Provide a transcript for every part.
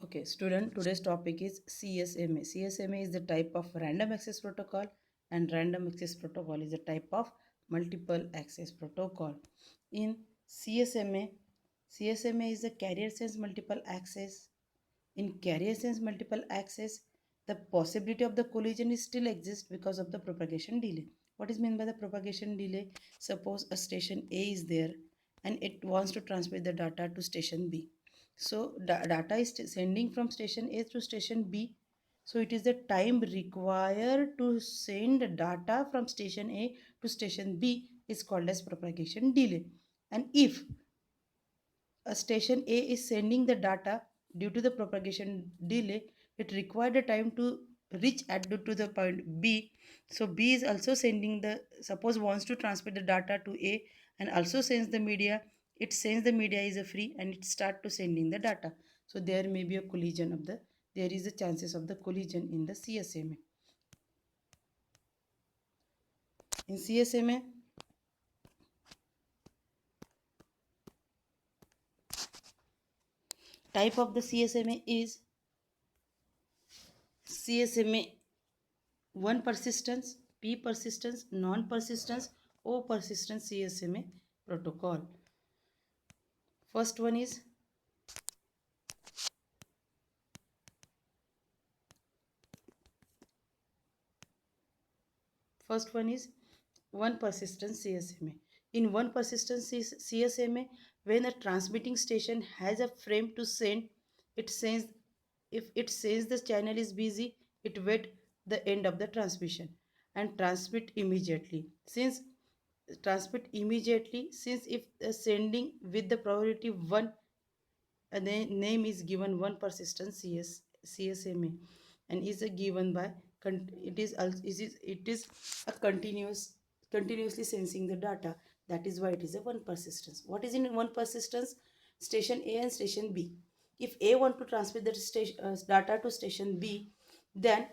Okay, student, today's topic is CSMA. CSMA is the type of random access protocol, and random access protocol is a type of multiple access protocol. In CSMA, CSMA is a carrier sense multiple access. In carrier sense multiple access, the possibility of the collision is still exists because of the propagation delay. What is meant by the propagation delay? Suppose a station A is there and it wants to transmit the data to station B. So data is sending from station A to station B. So it is the time required to send data from station A to station B is called as propagation delay. And if a station A is sending the data due to the propagation delay, it required a time to reach at to the point B. So B is also sending the, suppose wants to transmit the data to A and also sends the media. It sends the media is a free and it start to sending the data. So there may be a collision of the, there is a chances of the collision in the CSMA. In CSMA, type of the CSMA is CSMA 1 persistence, P persistence, non persistence, O persistence CSMA protocol. First one is First one is one persistence CSMA. In one persistence CSMA, when a transmitting station has a frame to send, it sends, if it says the channel is busy, it wait the end of the transmission and transmit immediately. Since if sending with the probability 1, a name is given one persistence CSMA and is given by it is a continuously sensing the data. That is why it is a one persistence. What is in one persistence? Station A and station B. If A want to transmit the data to station B, then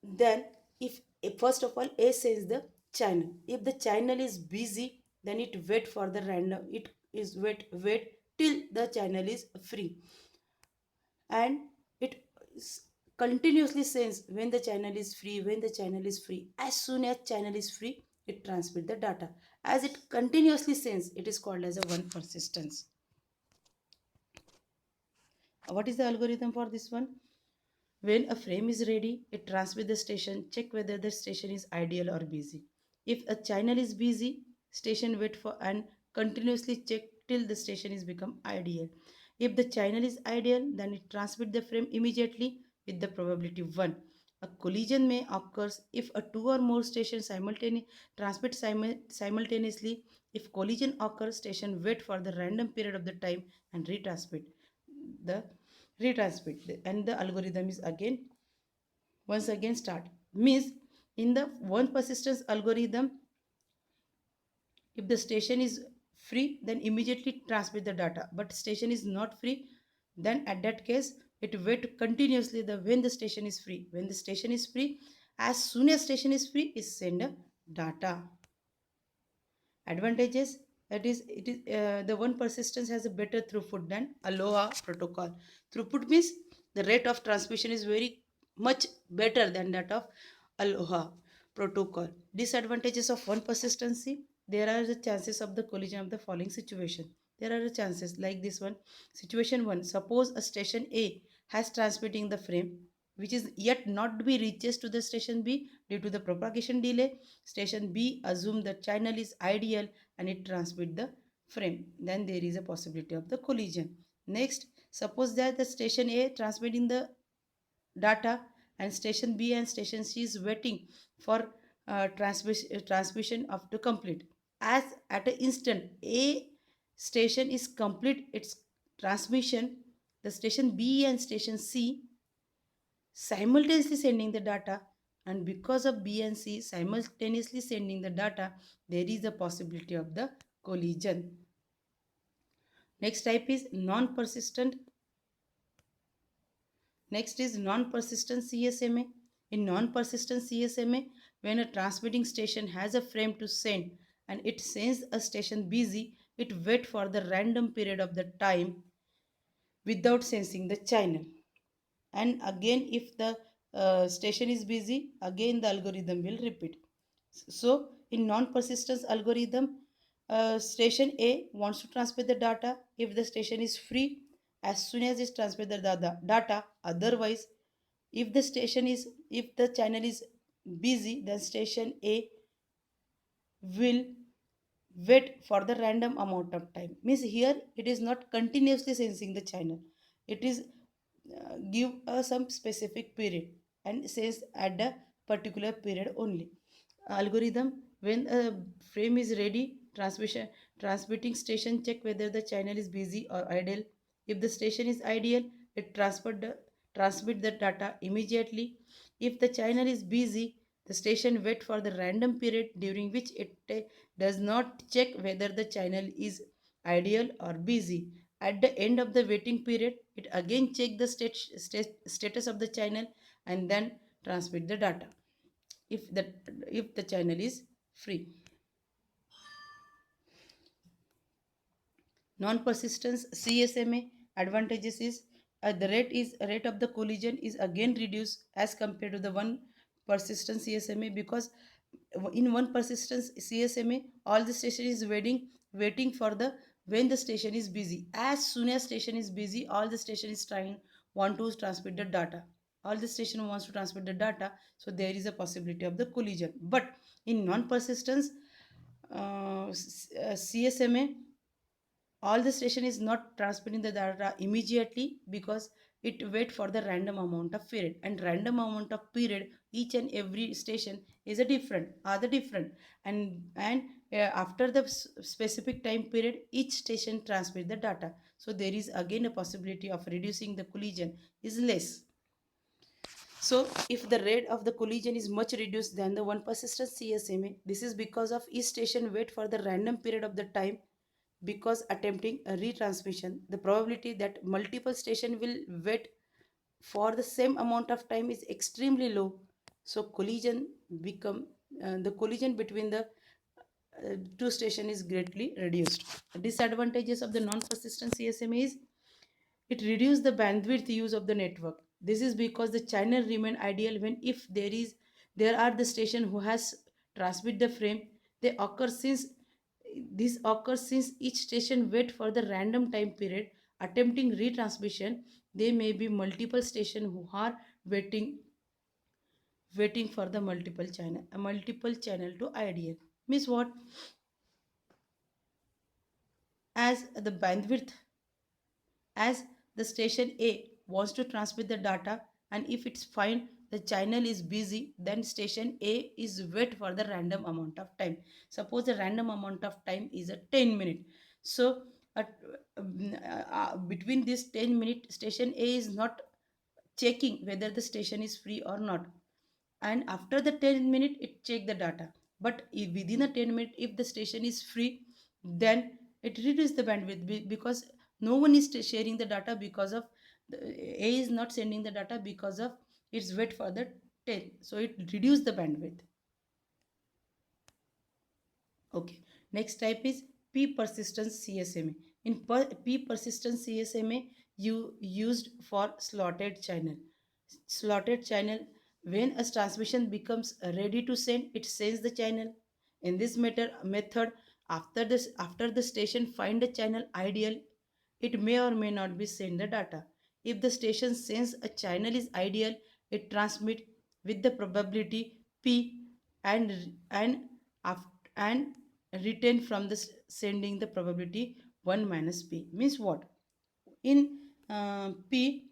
then if first of all A sends the channel. If the channel is busy, then it wait for the random, it is wait till the channel is free, and it continuously sends when the channel is free. When the channel is free, as soon as channel is free, it transmit the data. As it continuously sends, it is called as a one persistence. What is the algorithm for this one? When a frame is ready, it transmits the station, check whether the station is ideal or busy. If a channel is busy, station wait for and continuously check till the station is become ideal. If the channel is ideal, then it transmit the frame immediately with the probability 1. A collision may occur if a two or more stations transmit simultaneously. If collision occurs, station wait for the random period of the time and the retransmit, and the algorithm is again once again start. Means in the one persistence algorithm, if the station is free, then immediately transmit the data, but station is not free, then at that case it wait continuously the when the station is free. When the station is free, as soon as station is free, is send a data. Advantages, that is it is the one persistence has a better throughput than Aloha protocol. Throughput means the rate of transmission is very much better than that of Aloha protocol. Disadvantages of one persistency, there are the chances of the collision of the following situation. There are the chances like this one. Situation 1, suppose a station A has transmitting the frame which is yet not to be reaches to the station B due to the propagation delay. Station B assume the channel is ideal and it transmit the frame. Then there is a possibility of the collision. Next, suppose that the station A transmitting the data and station B and station C is waiting for transmission of to complete. As at an instant A station is complete its transmission, the station B and station C simultaneously sending the data, and because of B and C simultaneously sending the data, there is a possibility of the collision. Next type is non-persistent. Next is non-persistent CSMA. In non-persistent CSMA, when a transmitting station has a frame to send and it sends a station busy, it wait for the random period of the time without sensing the channel. And again, if the station is busy, again the algorithm will repeat. So in non-persistence algorithm, station A wants to transmit the data. If the station is free, as soon as it transmit the data. Otherwise, if the channel is busy, then station A will wait for the random amount of time. Means here it is not continuously sensing the channel. It is give some specific period and says at a particular period only. Algorithm, when a frame is ready, transmitting station check whether the channel is busy or idle. If the station is ideal, it transmit the data immediately. If the channel is busy, the station wait for the random period during which it does not check whether the channel is ideal or busy. At the end of the waiting period, it again check the status of the channel and then transmit the data if the channel is free. Non-persistence CSMA advantages is the rate of the collision is again reduced as compared to the one persistence CSMA, because in one persistence CSMA all the station is waiting for the when the station is busy. As soon as station is busy, all the station is trying want to transmit the data. All the station wants to transmit the data, so there is a possibility of the collision. But in non-persistence CSMA, all the station is not transmitting the data immediately, because it wait for the random amount of period, and random amount of period each and every station is a different are the different. And after the specific time period, each station transmit the data, so there is again a possibility of reducing the collision is less. So if the rate of the collision is much reduced than the one persistent CSMA, this is because of each station wait for the random period of the time. Because attempting a retransmission, the probability that multiple station will wait for the same amount of time is extremely low. So the collision between the two station is greatly reduced. The disadvantages of the non-persistent CSMA is it reduces the bandwidth use of the network. This is because the channel remain ideal when if there are the station who has transmit the frame. They occur since This occurs since each station wait for the random time period. Attempting retransmission, there may be multiple station who are waiting for the multiple channel to ideal. Means what? As the bandwidth as the station A wants to transmit the data, and if it's find the channel is busy, then station A is wait for the random amount of time. Suppose the random amount of time is a 10 minute. So at, between this 10 minute, station A is not checking whether the station is free or not, and after the 10 minute it check the data. But if within the 10 minute, if the station is free, then it reduces the bandwidth, because no one is sharing the data, because of A is not sending the data because of its wait for the 10, so it reduces the bandwidth. Okay, next type is P persistence CSMA. In P persistence CSMA, you used for slotted channel. Slotted channel, when a transmission becomes ready to send, it sends the channel. In this method, after the station find a channel ideal, it may or may not be send the data. If the station sense a channel is ideal, it transmit with the probability P, and and retain from the sending the probability 1 minus P. Means what? In P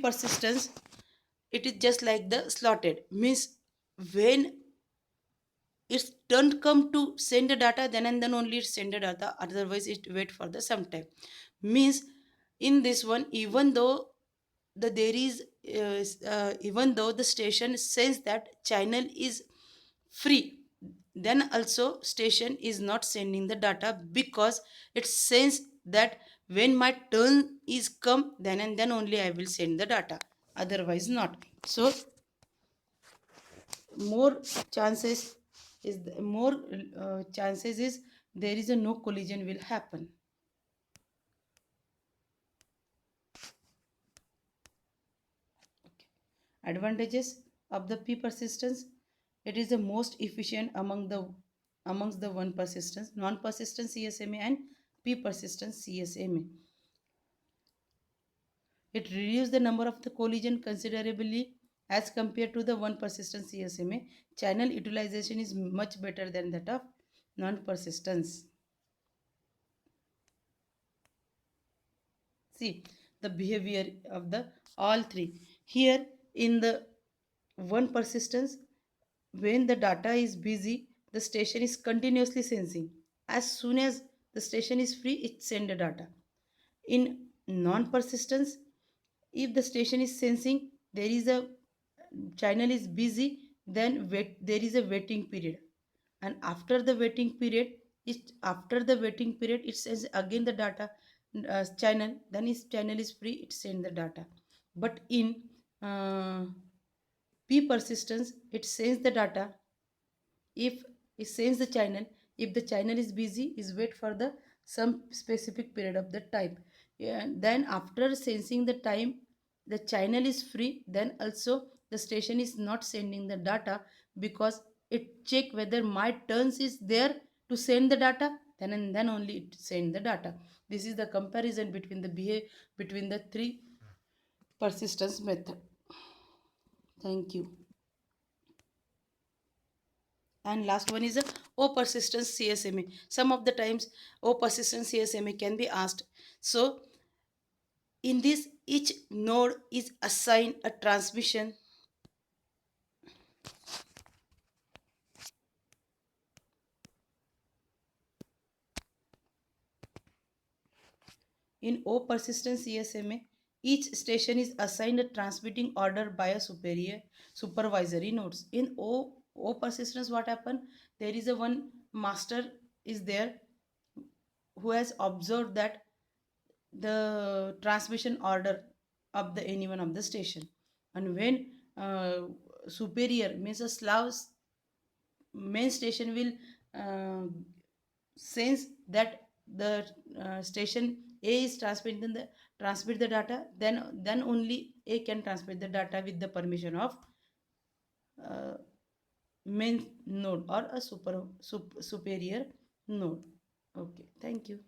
persistence, it is just like the slotted. Means when it's don't come to send the data, then and then only it send the data, otherwise it wait for the some time. Means in this one, even though even though the station says that channel is free, then also station is not sending the data, because it says that when my turn is come, then and then only I will send the data, otherwise not. So more chances more chances is there is a no collision will happen. Advantages of the p persistence: it is the most efficient amongst the one persistence, non persistent CSMA and p persistent CSMA. It reduces the number of the collision considerably as compared to the one persistent CSMA. Channel utilization is much better than that of non persistence. See the behavior of the all three. Here in the one persistence, when the data is busy, the station is continuously sensing. As soon as the station is free, it send the data. In non-persistence, if the station is sensing, there is a channel is busy, then there is a waiting period, and after the waiting period, it sends again the data channel. Then its channel is free, it send the data. But in uh, p persistence, it sends the data. If it sends the channel, if the channel is busy, is wait for the some specific period of the time. Yeah, then after sensing the time, the channel is free, then also the station is not sending the data, because it check whether my turns is there to send the data, then and then only it send the data. This is the comparison between the between the three persistence method. Thank you. And last one is a O persistence CSMA. Some of the times O persistence CSMA can be asked. So in this, each node is assigned a transmission. In O persistence CSMA, each station is assigned a transmitting order by a supervisory nodes. In O persistence, what happened? There is a one master is there who has observed that the transmission order of the any one of the station, and when superior means a Slav's main station will uh, sense that the station A is transmit the data, then only A can transmit the data with the permission of uh, main node or a superior node. Okay, thank you.